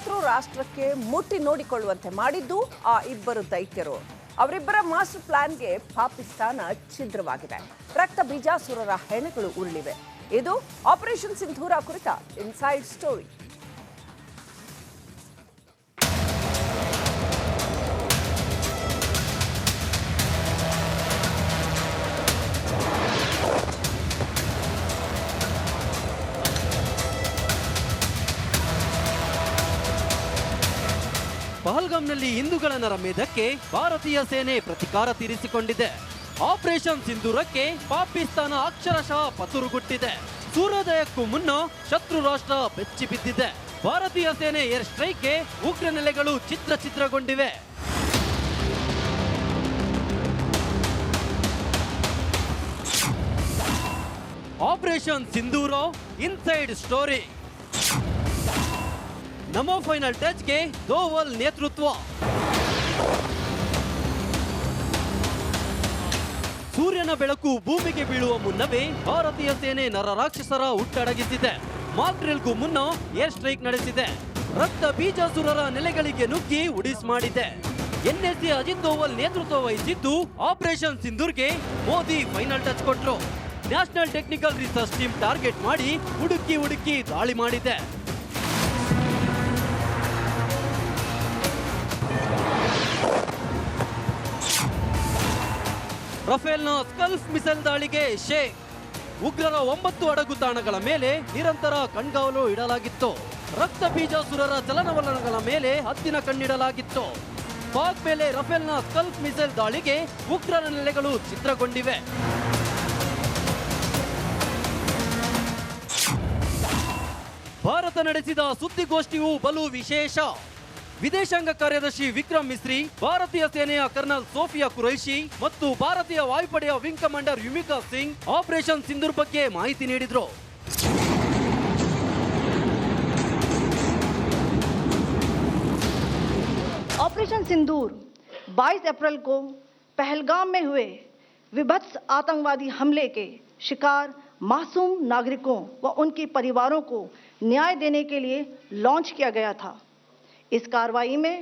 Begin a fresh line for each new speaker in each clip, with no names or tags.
ಶತ್ರು ರಾಷ್ಟ್ರಕ್ಕೆ ಮುಟ್ಟಿ ನೋಡಿಕೊಳ್ಳುವಂತೆ ಮಾಡಿದ್ದು ಆ ಇಬ್ಬರು ದೈತ್ಯರು. ಅವರಿಬ್ಬರ ಮಾಸ್ಟರ್ ಪ್ಲಾನ್ಗೆ ಪಾಕಿಸ್ತಾನ ಛಿದ್ರವಾಗಿದೆ. ರಕ್ತ ಬೀಜಾಸುರರ ಹೆಣಗಳು ಉರುಳಿವೆ. ಇದು ಆಪರೇಷನ್ ಸಿಂಧೂರ ಕುರಿತ ಇನ್ಸೈಡ್ ಸ್ಟೋರಿ.
ಪಹಲ್ಗಾಮ್ನಲ್ಲಿ ಹಿಂದೂಗಳ ನರಮೇಧಕ್ಕೆ ಭಾರತೀಯ ಸೇನೆ ಪ್ರತಿಕಾರ ತೀರಿಸಿಕೊಂಡಿದೆ. ಆಪರೇಷನ್ ಸಿಂಧೂರಕ್ಕೆ ಪಾಕಿಸ್ತಾನ ಅಕ್ಷರಶಃ ಪತುರುಗುಟ್ಟಿದೆ. ಸೂರ್ಯೋದಯಕ್ಕೂ ಮುನ್ನ ಶತ್ರು ರಾಷ್ಟ್ರ ಬೆಚ್ಚಿ ಬಿದ್ದಿದೆ. ಭಾರತೀಯ ಸೇನೆ ಏರ್ ಸ್ಟ್ರೈಕ್ಗೆ ಉಗ್ರ ನೆಲೆಗಳು ಛಿದ್ರಗೊಂಡಿವೆ. ಆಪರೇಷನ್ ಸಿಂಧೂರ ಇನ್ಸೈಡ್ ಸ್ಟೋರಿ. ನಮೋ ಫೈನಲ್ ಟಚ್ಗೆ ದೋವಲ್ ನೇತೃತ್ವ. ಸೂರ್ಯನ ಬೆಳಕು ಭೂಮಿಗೆ ಬೀಳುವ ಮುನ್ನವೇ ಭಾರತೀಯ ಸೇನೆ ನರರಾಕ್ಷಸರ ಹುಟ್ಟಡಗಿಸಿದೆ. ಮಾಕ್ ಡ್ರಿಲ್ಗೂ ಮುನ್ನ ಏರ್ ಸ್ಟ್ರೈಕ್ ನಡೆಸಿದೆ. ರಕ್ತ ಬೀಜಾಸುರರ ನೆಲೆಗಳಿಗೆ ನುಗ್ಗಿ ಉಡಿಸ್ ಮಾಡಿದೆ. ಎನ್ಎಸ್ಸಿ ಅಜಿತ್ ದೋವಲ್ ನೇತೃತ್ವ ವಹಿಸಿದ್ದು ಆಪರೇಷನ್ ಸಿಂಧೂರ್ಗೆ ಮೋದಿ ಫೈನಲ್ ಟಚ್ ಕೊಟ್ರು. National technical research team target ಮಾಡಿ ಹುಡುಕಿ ದಾಳಿ ಮಾಡಿದೆ. ರಫೇಲ್ನ ಸ್ಕಲ್ಫ್ ಮಿಸೈಲ್ ದಾಳಿಗೆ ಶೇಕ್. ಉಗ್ರರ 9 ಅಡಗು ತಾಣಗಳ ಮೇಲೆ ನಿರಂತರ ಕಣ್ಗಾವಲು ಇಡಲಾಗಿತ್ತು. ರಕ್ತ ಬೀಜಾಸುರರ ಚಲನವಲನಗಳ ಮೇಲೆ ಹದ್ದಿನ ಕಣ್ಣಿಡಲಾಗಿತ್ತು. ಪಾಕ್ ಮೇಲೆ ರಫೇಲ್ನ ಸ್ಕಲ್ಫ್ ಮಿಸೈಲ್ ದಾಳಿಗೆ ಉಗ್ರರ ನೆಲೆಗಳು ಛಿದ್ರಗೊಂಡಿವೆ. ಭಾರತ ನಡೆಸಿದ ಸುದ್ದಿಗೋಷ್ಠಿಯು ಬಲು ವಿಶೇಷ. ವಿದೇಶಾಂಗ ಕಾರ್ಯದರ್ಶಿ ವಿಕ್ರಮ್ ಮಿಸ್ರಿ, ಭಾರತೀಯ ಸೇನೆಯ ಕರ್ನಲ್ ಸೋಫಿಯಾ ಕುರೈಶಿ ಮತ್ತು ಭಾರತೀಯ ವಾಯುಪಡೆಯ wing commander Vyomika Singh operation Sindoor ಬಗ್ಗೆ ಮಾಹಿತಿ ನೀಡಿದ್ರು.
ऑपरेशन सिंदूर 22 अप्रैल को पहलगाम में हुए विभत्स आतंकवादी हमले के शिकार मासूम नागरिकों व उनके परिवारों को न्याय देने के लिए लॉन्च किया गया था. इस कार्रवाई में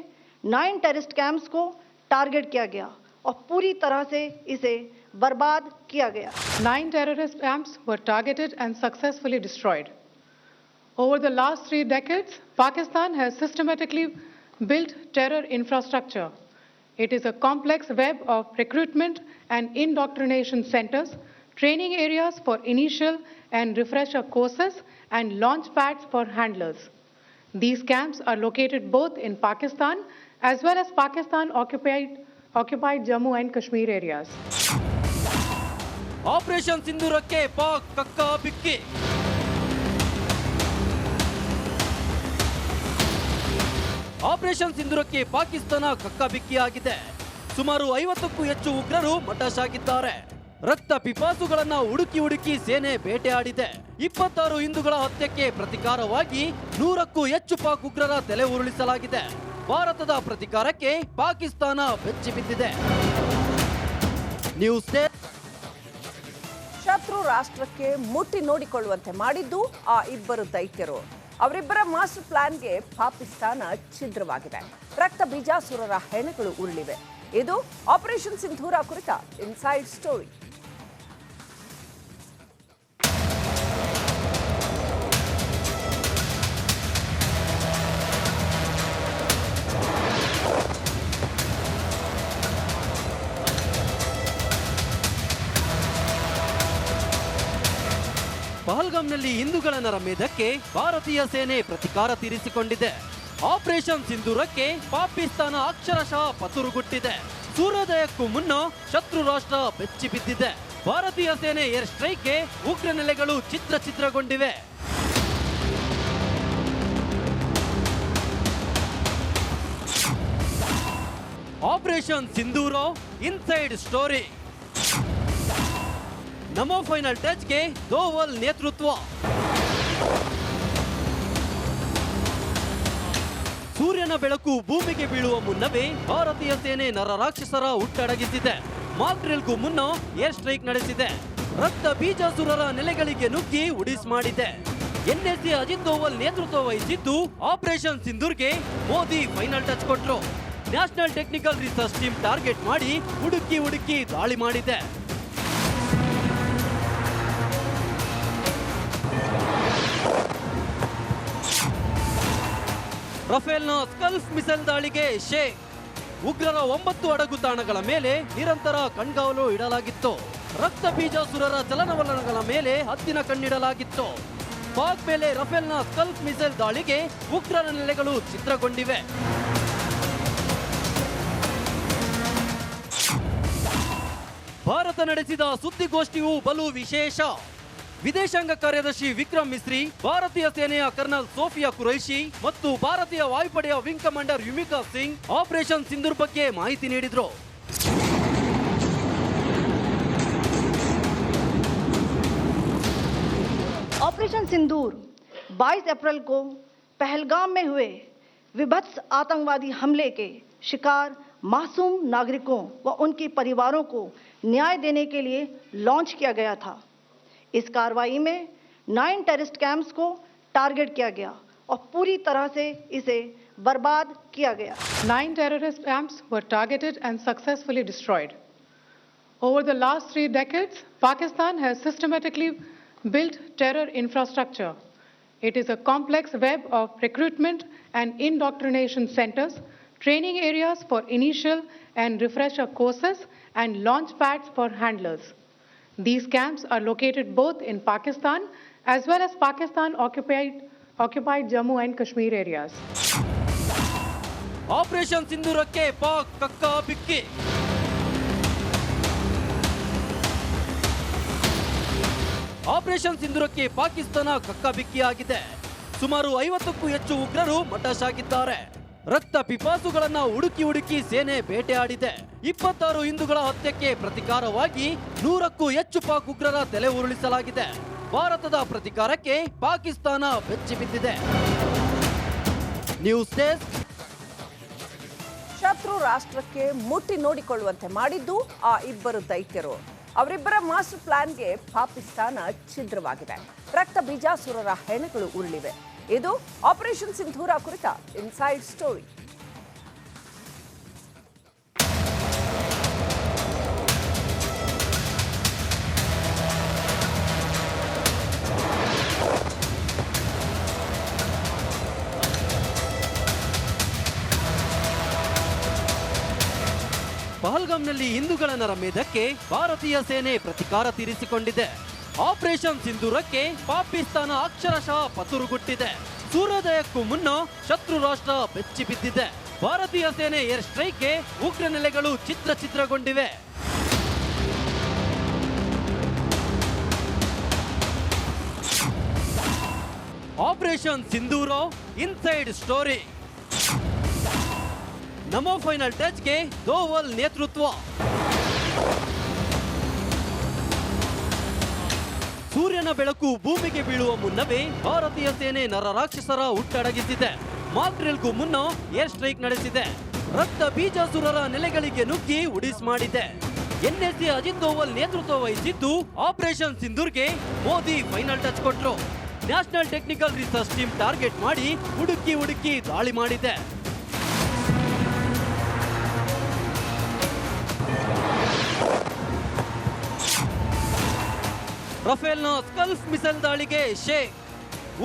9 टेररिस्ट कैंप्स को टारगेट किया गया और पूरी तरह से इसे बर्बाद किया गया.
9 terrorist camps were targeted and successfully destroyed. Over the last 3 decades, Pakistan has systematically built terror infrastructure. It is a complex web of recruitment and indoctrination centers, training areas for initial and refresher courses, and launch pads for handlers. These camps are located both in Pakistan as well as Pakistan occupied Jammu and Kashmir areas.
Operation ಸಿಂಧೂರಕ್ಕೆ ಪಾಕ್ ಕಕ್ಕ ಬಿಕ್ಕಿ. Operation ಸಿಂಧೂರಕ್ಕೆ ಪಾಕಿಸ್ತಾನ ಕಕ್ಕಾಬಿಕ್ಕಿಯಾಗಿದೆ. ಸುಮಾರು 50ಕ್ಕೂ ಹೆಚ್ಚು ಉಗ್ರರು ಮಟಶಾಗಿದ್ದಾರೆ. ರಕ್ತ ಪಿಪಾಸುಗಳನ್ನ ಹುಡುಕಿ ಸೇನೆ ಬೇಟೆಯಾಡಿದೆ. 26 ಹಿಂದೂಗಳ ಹತ್ಯೆಗೆ ಪ್ರತಿಕಾರವಾಗಿ 100ಕ್ಕೂ ಹೆಚ್ಚು ಪಾಕ್ ಉಗ್ರರ ತಲೆ ಉರುಳಿಸಲಾಗಿದೆ. ಭಾರತದ ಪ್ರತಿಕಾರಕ್ಕೆ ಪಾಕಿಸ್ತಾನ ಬೆಚ್ಚಿ ಬಿದ್ದಿದೆ. News desk.
ಶತ್ರು ರಾಷ್ಟ್ರಕ್ಕೆ ಮುಟ್ಟಿ ನೋಡಿಕೊಳ್ಳುವಂತೆ ಮಾಡಿದ್ದು ಆ ಇಬ್ಬರು ದೈತ್ಯರು. ಅವರಿಬ್ಬರ ಮಾಸ್ಟರ್ ಪ್ಲಾನ್ಗೆ ಪಾಕಿಸ್ತಾನ ಛಿದ್ರವಾಗಿದೆ. ರಕ್ತ ಬೀಜಾಸುರರ ಹೆಣಗಳು ಉರುಳಿವೆ. ಇದು ಆಪರೇಷನ್ ಸಿಂಧೂರ ಕುರಿತ ಇನ್ಸೈಡ್ ಸ್ಟೋರಿ.
ಪಹಲ್ಗಾಮ್ನಲ್ಲಿ ಹಿಂದೂಗಳ ನರಮೇಧಕ್ಕೆ ಭಾರತೀಯ ಸೇನೆ ಪ್ರತಿಕಾರ ತೀರಿಸಿಕೊಂಡಿದೆ. ಆಪರೇಷನ್ ಸಿಂಧೂರಕ್ಕೆ ಪಾಕಿಸ್ತಾನ ಅಕ್ಷರಶಃ ಪತುರುಗುಟ್ಟಿದೆ. ಸೂರ್ಯೋದಯಕ್ಕೂ ಮುನ್ನ ಶತ್ರು ರಾಷ್ಟ್ರ ಬೆಚ್ಚಿ ಬಿದ್ದಿದೆ. ಭಾರತೀಯ ಸೇನೆ ಏರ್ ಸ್ಟ್ರೈಕ್ಗೆ ಉಗ್ರ ನೆಲೆಗಳು ಛಿದ್ರಗೊಂಡಿವೆ. ಆಪರೇಷನ್ ಸಿಂಧೂರ ಇನ್ಸೈಡ್ ಸ್ಟೋರಿ. ನಮೋ ಫೈನಲ್ ಟಚ್ಗೆ ದೋವಲ್ ನೇತೃತ್ವ. ಸೂರ್ಯನ ಬೆಳಕು ಭೂಮಿಗೆ ಬೀಳುವ ಮುನ್ನವೇ ಭಾರತೀಯ ಸೇನೆ ನರರಾಕ್ಷಸರ ಹುಟ್ಟಡಗಿಸಿದೆ. ಮಾಕ್ ಡ್ರಿಲ್ಗೂ ಮುನ್ನ ಏರ್ ಸ್ಟ್ರೈಕ್ ನಡೆಸಿದೆ. ರಕ್ತ ಬೀಜಾಸುರರ ನೆಲೆಗಳಿಗೆ ನುಗ್ಗಿ ಉಡಿಸ್ ಮಾಡಿದೆ. ಎನ್ಎಸ್ಸಿ ಅಜಿತ್ ದೋವಲ್ ನೇತೃತ್ವ ವಹಿಸಿದ್ದು ಆಪರೇಷನ್ ಸಿಂಧೂರ್ಗೆ ಮೋದಿ ಫೈನಲ್ ಟಚ್ ಕೊಟ್ರು. National technical research team target ಮಾಡಿ ಹುಡುಕಿ ದಾಳಿ ಮಾಡಿದೆ. ರಫೇಲ್ನ ಸ್ಕಲ್ಫ್ ಮಿಸೈಲ್ ದಾಳಿಗೆ ಶೇಕ್. ಉಗ್ರರ 9 ಅಡಗು ತಾಣಗಳ ಮೇಲೆ ನಿರಂತರ ಕಣ್ಗಾವಲು ಇಡಲಾಗಿತ್ತು. ರಕ್ತ ಬೀಜಾಸುರರ ಚಲನವಲನಗಳ ಮೇಲೆ ಹದ್ದಿನ ಕಣ್ಣಿಡಲಾಗಿತ್ತು. ಪಾಕ್ ಮೇಲೆ ರಫೇಲ್ನ ಸ್ಕಲ್ಫ್ ಮಿಸೈಲ್ ದಾಳಿಗೆ ಉಗ್ರರ ನೆಲೆಗಳು ಚಿತ್ರಗೊಂಡಿವೆ. ಭಾರತ ನಡೆಸಿದ ಸುದ್ದಿಗೋಷ್ಠಿಯು ಬಲು ವಿಶೇಷ. ವಿದೇಶಾಂಗ ಕಾರ್ಯದರ್ಶಿ ವಿಕ್ರಮ್ ಮಿಸ್ರಿ, ಭಾರತೀಯ ಸೇನೆಯ ಕರ್ನಲ್ ಸೋಫಿಯಾ ಕುರೈಶಿ ಮತ್ತು ಭಾರತೀಯ ವಾಯುಪಡೆಯ wing commander Vyomika Singh operation Sindoor ಬಗ್ಗೆ ಮಾಹಿತಿ ನೀಡಿದ್ರು.
ऑपरेशन सिंदूर 22 अप्रैल को पहलगाम में हुए विभत्स आतंकवादी हमले के शिकार मासूम नागरिकों व उनके परिवारों को न्याय देने के लिए लॉन्च किया गया था। इस कार्रवाई में 9 टेररिस्ट कैंप्स को टारगेट किया गया और पूरी तरह से इसे बर्बाद किया गया।
9 terrorist camps were targeted and successfully destroyed. Over the last 3 decades, Pakistan has systematically built terror infrastructure. It is a complex web of recruitment and indoctrination centers, training areas for initial and refresher courses, and launch pads for handlers. These camps are located both in Pakistan as well as Pakistan occupied Jammu and Kashmir areas.
Operation ಸಿಂಧೂರಕ್ಕೆ ಪಾಕ್ ಕಕ್ಕ ಬಿಕ್ಕಿ. Operation ಸಿಂಧೂರಕ್ಕೆ ಪಾಕಿಸ್ತಾನ ಕಕ್ಕಾಬಿಕ್ಕಿಯಾಗಿದೆ. ಸುಮಾರು 50ಕ್ಕೂ ಹೆಚ್ಚು ಉಗ್ರರು ಮಟಶಾಗಿದ್ದಾರೆ. ರಕ್ತ ಪಿಪಾಸುಗಳನ್ನ ಹುಡುಕಿ ಸೇನೆ ಬೇಟೆಯಾಡಿದೆ. 26 ಹಿಂದೂಗಳ ಹತ್ಯೆಗೆ ಪ್ರತಿಕಾರವಾಗಿ 100ಕ್ಕೂ ಹೆಚ್ಚು ಪಾಕ್ ಉಗ್ರರ ತಲೆ ಉರುಳಿಸಲಾಗಿದೆ. ಭಾರತದ ಪ್ರತಿಕಾರಕ್ಕೆ ಪಾಕಿಸ್ತಾನ ಬೆಚ್ಚಿ ಬಿದ್ದಿದೆ. News desk.
ಶತ್ರು ರಾಷ್ಟ್ರಕ್ಕೆ ಮುಟ್ಟಿ ನೋಡಿಕೊಳ್ಳುವಂತೆ ಮಾಡಿದ್ದು ಆ ಇಬ್ಬರು ದೈತ್ಯರು. ಅವರಿಬ್ಬರ ಮಾಸ್ಟರ್ ಪ್ಲಾನ್ಗೆ ಪಾಕಿಸ್ತಾನ ಛಿದ್ರವಾಗಿದೆ. ರಕ್ತ ಬೀಜಾಸುರರ ಹೆಣಗಳು ಉರುಳಿವೆ. ಇದು ಆಪರೇಷನ್ ಸಿಂಧೂರ ಕುರಿತ ಇನ್ಸೈಡ್ ಸ್ಟೋರಿ.
ಪಹಲ್ಗಾಮ್ನಲ್ಲಿ ಹಿಂದೂಗಳ ನರಮೇಧಕ್ಕೆ ಭಾರತೀಯ ಸೇನೆ ಪ್ರತಿಕಾರ ತೀರಿಸಿಕೊಂಡಿದೆ. ಆಪರೇಷನ್ ಸಿಂಧೂರಕ್ಕೆ ಪಾಕಿಸ್ತಾನ ಅಕ್ಷರಶಃ ಪತುರುಗುಟ್ಟಿದೆ. ಸೂರ್ಯೋದಯಕ್ಕೂ ಮುನ್ನ ಶತ್ರು ರಾಷ್ಟ್ರ ಬೆಚ್ಚಿ ಬಿದ್ದಿದೆ. ಭಾರತೀಯ ಸೇನೆ ಏರ್ ಸ್ಟ್ರೈಕ್ಗೆ ಉಗ್ರ ನೆಲೆಗಳು ಚಿತ್ರಗೊಂಡಿವೆ. ಆಪರೇಷನ್ ಸಿಂಧೂರ ಇನ್ಸೈಡ್ ಸ್ಟೋರಿ. ನಮೋ ಫೈನಲ್ ಟಚ್ಗೆ ದೋವಲ್ ನೇತೃತ್ವ. ಸೂರ್ಯನ ಬೆಳಕು ಭೂಮಿಗೆ ಬೀಳುವ ಮುನ್ನವೇ ಭಾರತೀಯ ಸೇನೆ ನರರಾಕ್ಷಸರ ಹುಟ್ಟಡಗಿಸಿದೆ. ಮಾಕ್ ಡ್ರಿಲ್ಗೂ ಮುನ್ನ ಏರ್ ಸ್ಟ್ರೈಕ್ ನಡೆಸಿದೆ. ರಕ್ತ ಬೀಜಾಸುರರ ನೆಲೆಗಳಿಗೆ ನುಗ್ಗಿ ಉಡಿಸ್ ಮಾಡಿದೆ. ಎನ್ಎಸ್ಸಿ ಅಜಿತ್ ದೋವಲ್ ನೇತೃತ್ವ ವಹಿಸಿದ್ದು ಆಪರೇಷನ್ ಸಿಂಧೂರ್ಗೆ ಮೋದಿ ಫೈನಲ್ ಟಚ್ ಕೊಟ್ರು. National technical research team target ಮಾಡಿ ಹುಡುಕಿ ದಾಳಿ ಮಾಡಿದೆ. ರಫೇಲ್ನ ಸ್ಕಲ್ಫ್ ಮಿಸೈಲ್ ದಾಳಿಗೆ ಶೇಕ್.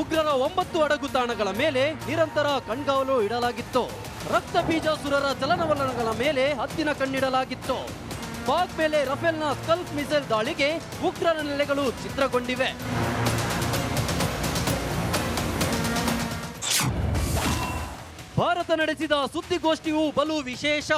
ಉಗ್ರರ 9 ಅಡಗು ತಾಣಗಳ ಮೇಲೆ ನಿರಂತರ ಕಣ್ಗಾವಲು ಇಡಲಾಗಿತ್ತು. ರಕ್ತ ಬೀಜಾಸುರರ ಚಲನವಲನಗಳ ಮೇಲೆ ಹದ್ದಿನ ಕಣ್ಣಿಡಲಾಗಿತ್ತು. ಪಾಕ್ ಮೇಲೆ ರಫೇಲ್ನ ಸ್ಕಲ್ಫ್ ಮಿಸೈಲ್ ದಾಳಿಗೆ ಉಗ್ರರ ನೆಲೆಗಳು ಚಿತ್ರಗೊಂಡಿವೆ. ಭಾರತ ನಡೆಸಿದ ಸುದ್ದಿಗೋಷ್ಠಿಯು ಬಲು ವಿಶೇಷ.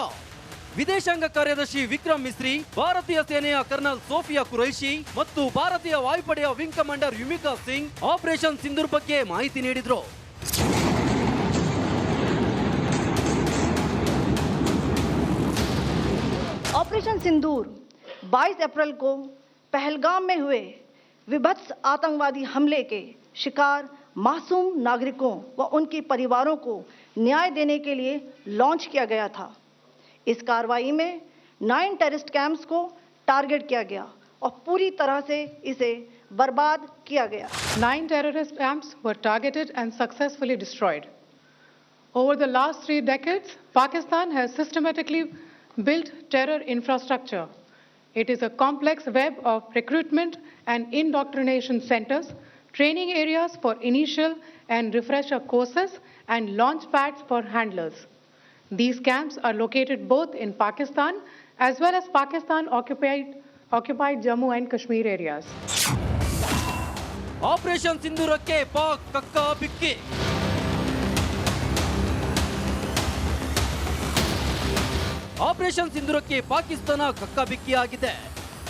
ವಿದೇಶಾಂಗ ಕಾರ್ಯದರ್ಶಿ ವಿಕ್ರಮ್ ಮಿಸ್ರಿ, ಭಾರತೀಯ ಸೇನೆಯ ಕರ್ನಲ್ ಸೋಫಿಯಾ ಕುರೈಶಿ ಮತ್ತು ಭಾರತೀಯ ವಾಯುಪಡೆಯ wing commander Vyomika Singh operation Sindoor ಬಗ್ಗೆ ಮಾಹಿತಿ ನೀಡಿದ್ರು.
ऑपरेशन सिंदूर 22 अप्रैल को पहलगाम में हुए विभत्स आतंकवादी हमले के शिकार मासूम नागरिकों व उनके परिवारों को न्याय देने के लिए लॉन्च किया गया था। इस कार्रवाई में 9 टेररिस्ट कैंप्स को टारगेट किया गया और पूरी तरह से इसे बर्बाद किया गया।
9 terrorist camps were targeted and successfully destroyed. Over the last 3 decades, Pakistan has systematically built terror infrastructure. It is a complex web of recruitment and indoctrination centers, training areas for initial and refresher courses, and launch pads for handlers. These camps are located both in Pakistan as well as Pakistan-occupied Jammu and Kashmir areas.
Operation ಸಿಂಧೂರಕ್ಕೆ ಪಾಕ್ ಕಕ್ಕ ಬಿಕ್ಕಿ. Operation ಸಿಂಧೂರಕ್ಕೆ ಪಾಕಿಸ್ತಾನ ಕಕ್ಕಾಬಿಕ್ಕಿಯಾಗಿದೆ.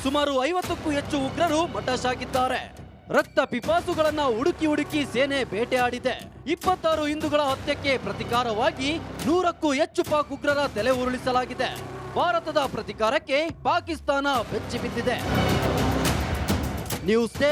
ಸುಮಾರು 50ಕ್ಕೂ ಹೆಚ್ಚು ಉಗ್ರರು ಮಟಶಾಗಿದ್ದಾರೆ. ರಕ್ತ ಪಿಪಾಸುಗಳನ್ನ ಹುಡುಕಿ ಸೇನೆ ಬೇಟೆಯಾಡಿದೆ. 26 ಹಿಂದೂಗಳ ಹತ್ಯೆಗೆ ಪ್ರತಿಕಾರವಾಗಿ 100ಕ್ಕೂ ಹೆಚ್ಚು ಪಾಕ್ ಉಗ್ರರ ತಲೆ ಉರುಳಿಸಲಾಗಿದೆ. ಭಾರತದ ಪ್ರತಿಕಾರಕ್ಕೆ ಪಾಕಿಸ್ತಾನ ಬೆಚ್ಚಿ ಬಿದ್ದಿದೆ. ನ್ಯೂಸ್